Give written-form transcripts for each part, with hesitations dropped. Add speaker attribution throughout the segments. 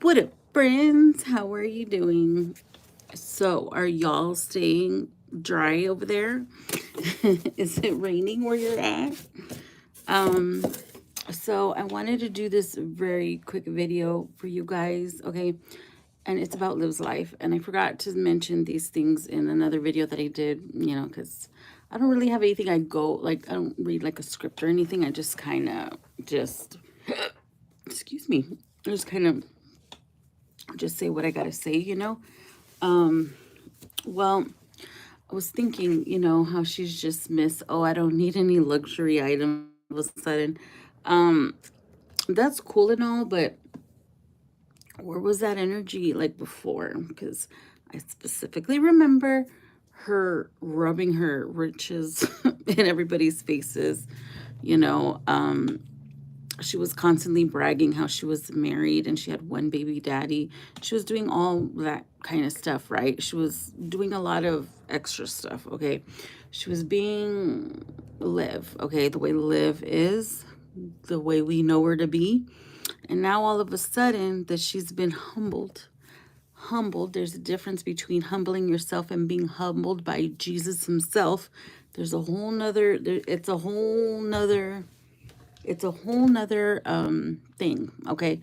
Speaker 1: What up, friends? How are you doing? So, are y'all staying dry over there? Is it raining where you're at? Um, so I wanted to do this very quick video for you guys, okay? And it's about Liv's life. And I forgot to mention these things in another video that I did, because I don't really have anything I don't read like a script or anything. I just kind of excuse me, I just kind of just say what I gotta say. Um, well, I was thinking, how she's just miss, oh, I don't need any luxury items all of a sudden. Um, that's cool and all, but where was that energy like before? Because I specifically remember her rubbing her riches in everybody's faces, you know. She was constantly bragging how she was married and she had one baby daddy. She was doing all that kind of stuff, right? She was doing a lot of extra stuff, okay? She was being Liv, okay? The way Liv is, the way we know her to be. And now all of a sudden that she's been humbled. There's a difference between humbling yourself and being humbled by Jesus himself. There's a whole nother, it's a whole nother thing, okay?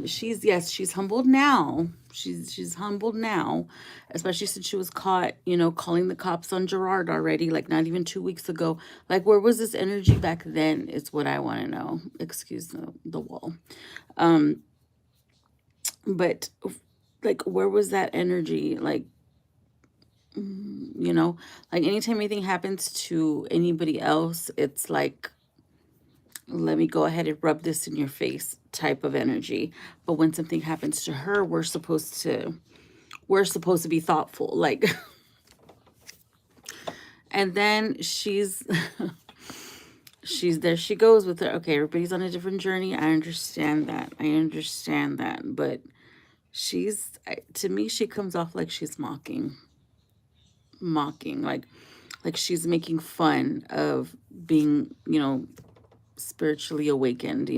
Speaker 1: She's humbled now. She's humbled now, especially since she was caught, calling the cops on Gerard already, like not even 2 weeks ago. Like, where was this energy back then? Is what I want to know. Excuse the wall. Um, but like, where was that energy? Like, you know, like anytime anything happens to anybody else, it's like, let me go ahead and rub this in your face type of energy. But when something happens to her, we're supposed to be thoughtful, like. And then she's there, she goes with her. Okay, everybody's on a different journey. I understand that, but to me, she comes off like she's mocking, like she's making fun of being, spiritually awakened,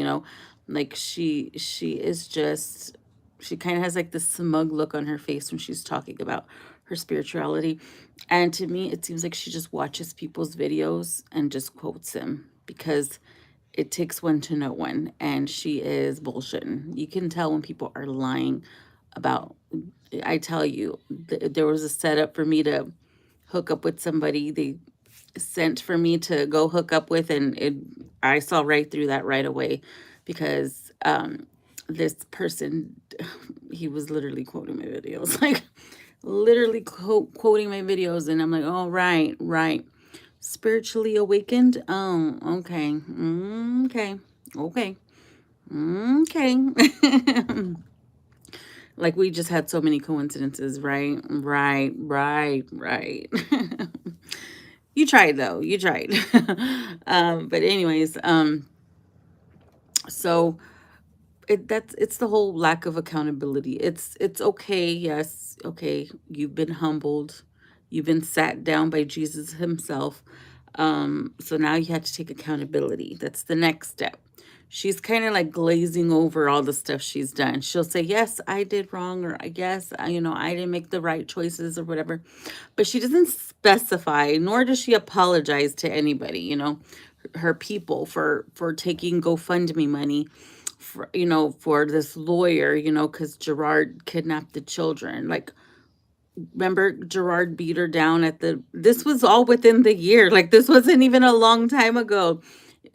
Speaker 1: like she is just, she kind of has like this smug look on her face when she's talking about her spirituality. And to me, it seems like she just watches people's videos and just quotes them, because it takes one to know one, and she is bullshitting. You can tell when people are lying about, I tell you, there was a setup for me to hook up with somebody. They sent for me to go hook up with, and I saw right through that right away, because this person, he was literally quoting my videos, like literally quoting my videos, and I'm like, oh, right, right, spiritually awakened. Oh, okay. Okay. Okay. Okay. Like, we just had so many coincidences, right? Right, right, right. You tried though. You tried. But anyways, so it's the whole lack of accountability. It's okay, yes, okay. You've been humbled. You've been sat down by Jesus himself. So now you have to take accountability. That's the next step. She's kind of like glazing over all the stuff she's done. She'll say, yes, I did wrong, or I guess, I didn't make the right choices or whatever. But she doesn't specify, nor does she apologize to anybody, her people, for taking GoFundMe money for this lawyer, because Gerard kidnapped the children. Like, remember Gerard beat her down this was all within the year. Like, this wasn't even a long time ago.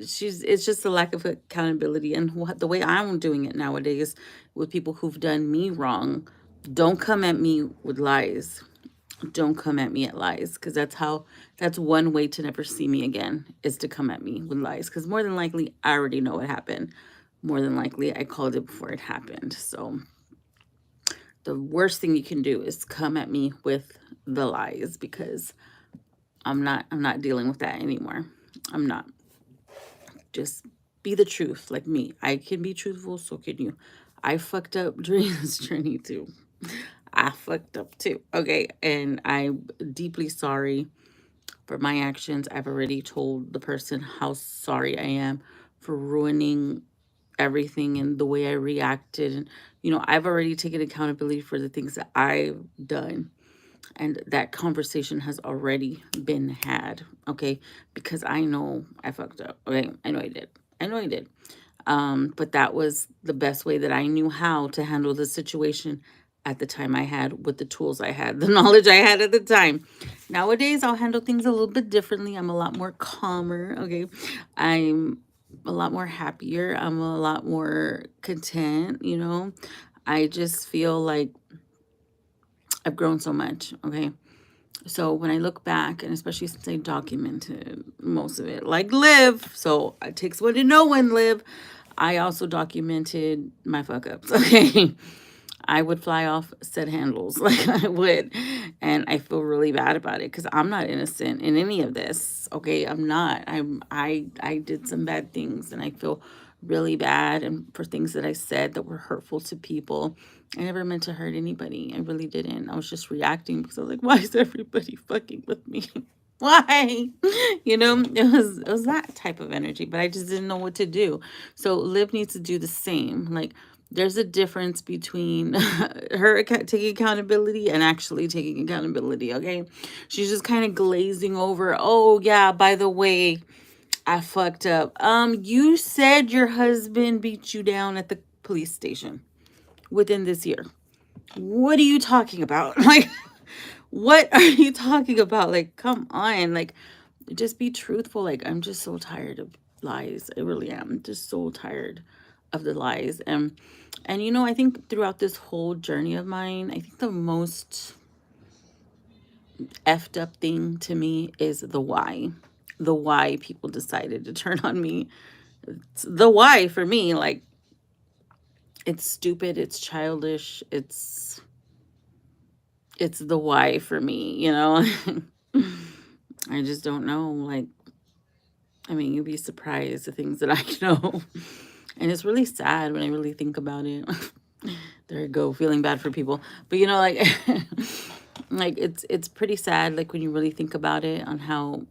Speaker 1: It's just a lack of accountability, and the way I'm doing it nowadays with people who've done me wrong. Don't come at me with lies. Don't come at me at lies, because that's one way to never see me again, is to come at me with lies, because more than likely I already know what happened. More than likely I called it before it happened. So the worst thing you can do is come at me with the lies, because I'm not dealing with that anymore. I'm not. Just be the truth, like me. I can be truthful, so can you. I fucked up during this journey too. I fucked up too. Okay, and I'm deeply sorry for my actions. I've already told the person how sorry I am for ruining everything and the way I reacted. And, I've already taken accountability for the things that I've done. And that conversation has already been had. Okay. Because I know I fucked up. Okay. I know I did. I know I did. But that was the best way that I knew how to handle the situation at the time I had, with the tools I had, the knowledge I had at the time. Nowadays, I'll handle things a little bit differently. I'm a lot more calmer. Okay. I'm a lot more happier. I'm a lot more content. I just feel like I've grown so much. Okay. So when I look back, and especially since I documented most of it, like Liv, so it takes one to know one, Liv. I also documented my fuck ups. Okay. I would fly off said handles like I would. And I feel really bad about it because I'm not innocent in any of this. Okay. I'm not. I did some bad things, and I feel really bad and for things that I said that were hurtful to people. I never meant to hurt anybody. I really didn't. I was just reacting because I was like, why is everybody fucking with me? Why? It was that type of energy, but I just didn't know what to do. So Liv needs to do the same. Like, there's a difference between her taking accountability and actually taking accountability. Okay. She's just kind of glazing over. Oh yeah, by the way, I fucked up. You said your husband beat you down at the police station within this year. What are you talking about? Like, what are you talking about? Like, come on. Like, just be truthful. Like, I'm just so tired of lies. I really am. Just so tired of the lies. And I think throughout this whole journey of mine, I think the most effed up thing to me is the why. The why people decided to turn on me. It's the why for me. Like, it's stupid, it's childish, it's the why for me. I just don't know. Like, I mean, you'd be surprised the things that I know. And it's really sad when I really think about it. There you go, feeling bad for people. But like like it's pretty sad, like when you really think about it, on how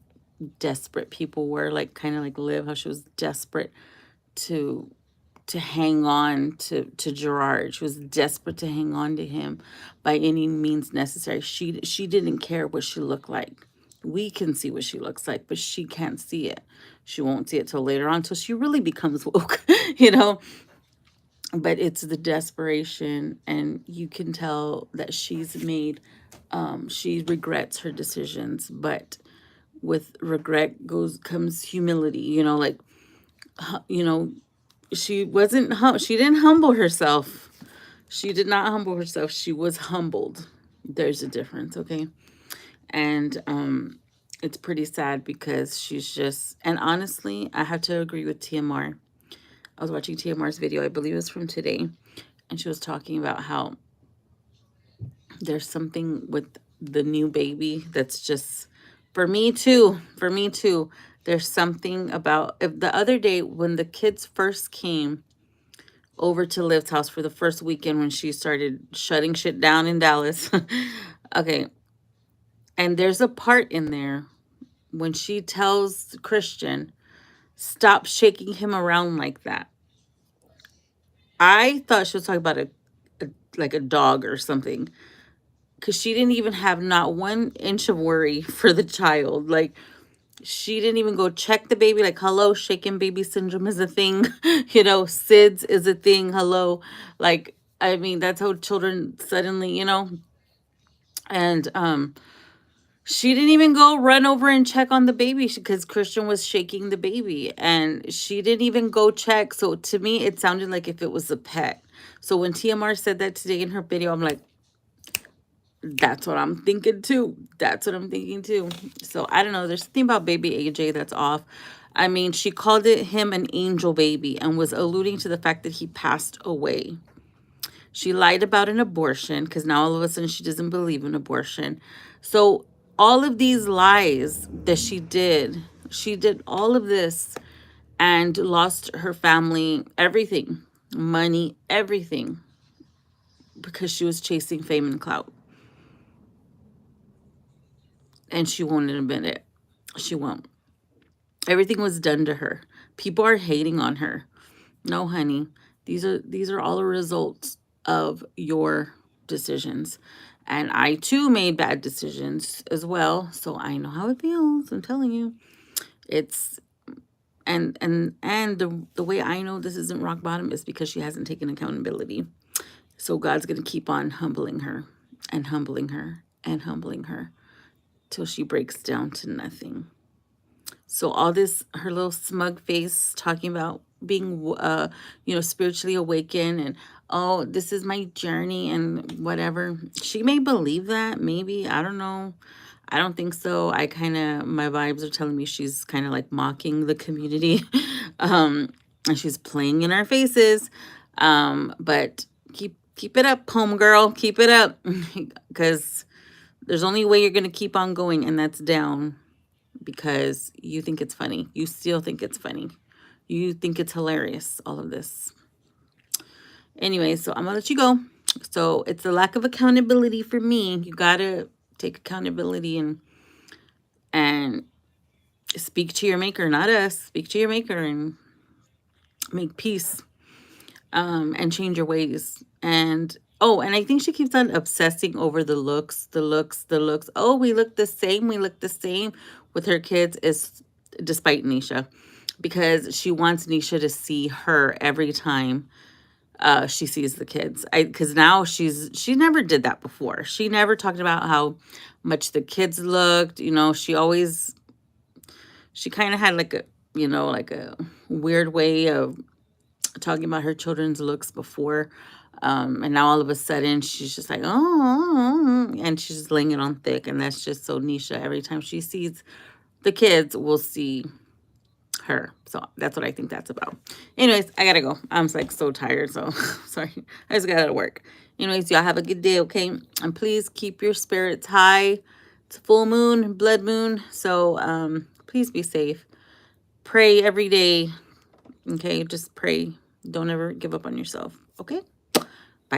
Speaker 1: desperate people were, like kind of like Liv, how she was desperate to hang on to Gerard. She was desperate to hang on to him by any means necessary. She didn't care what she looked like. We can see what she looks like, but she can't see it. She won't see it till later on, till she really becomes woke, you know. But it's the desperation, and you can tell that she regrets her decisions, but with regret comes humility. Like, you know, she didn't humble herself. She did not humble herself. She was humbled. There's a difference, okay? And it's pretty sad because she's just, and honestly, I have to agree with TMR. I was watching TMR's video, I believe it was from today, and she was talking about how there's something with the new baby that's just, for me too, there's something about, if the other day when the kids first came over to Liv's house for the first weekend when she started shutting shit down in Dallas. Okay. And there's a part in there when she tells Christian, stop shaking him around like that. I thought she was talking about like a dog or something, because she didn't even have not 1 inch of worry for the child. Like, she didn't even go check the baby. Like, hello, shaken baby syndrome is a thing. SIDS is a thing. Hello. Like, I mean, that's how children suddenly. And she didn't even go run over and check on the baby because Christian was shaking the baby, and she didn't even go check. So to me, it sounded like if it was a pet. So when TMR said that today in her video, I'm like, that's what I'm thinking too. That's what I'm thinking too. So I don't know. There's something about baby AJ that's off. I mean, she called him an angel baby and was alluding to the fact that he passed away. She lied about an abortion because now all of a sudden she doesn't believe in abortion. So all of these lies that she did all of this and lost her family, everything, money, everything, because she was chasing fame and clout. And she won't admit it. She won't. Everything was done to her. People are hating on her. No, honey. These are all the results of your decisions. And I too made bad decisions as well, so I know how it feels. I'm telling you. It's and the way I know this isn't rock bottom is because she hasn't taken accountability. So God's going to keep on humbling her and humbling her and humbling her till she breaks down to nothing. So all this, her little smug face talking about being, spiritually awakened and, oh, this is my journey and whatever. She may believe that, maybe. I don't know. I don't think so. My vibes are telling me she's kind of like mocking the community. And she's playing in our faces. But keep it up, home girl. Keep it up. Because there's only a way you're going to keep on going, and that's down because you think it's funny. You still think it's funny. You think it's hilarious, all of this. Anyway, so I'm going to let you go. So it's a lack of accountability for me. You got to take accountability and speak to your maker, not us. Speak to your maker and make peace, and change your ways. And oh, and I think she keeps on obsessing over the looks, the looks, the looks. Oh, we look the same. We look the same with her kids, is despite Nisha, because she wants Nisha to see her every time she sees the kids. Because now she never did that before. She never talked about how much the kids looked. She kind of had like a weird way of talking about her children's looks before. And now all of a sudden she's just like, oh, and she's just laying it on thick. And that's just so Nisha. Every time she sees the kids, we'll see her. So that's what I think that's about. Anyways, I gotta go. I'm like so tired. So sorry. I just got out of work. Anyways, y'all have a good day, okay? And please keep your spirits high. It's full moon, blood moon. So please be safe. Pray every day. Okay, just pray. Don't ever give up on yourself. Okay?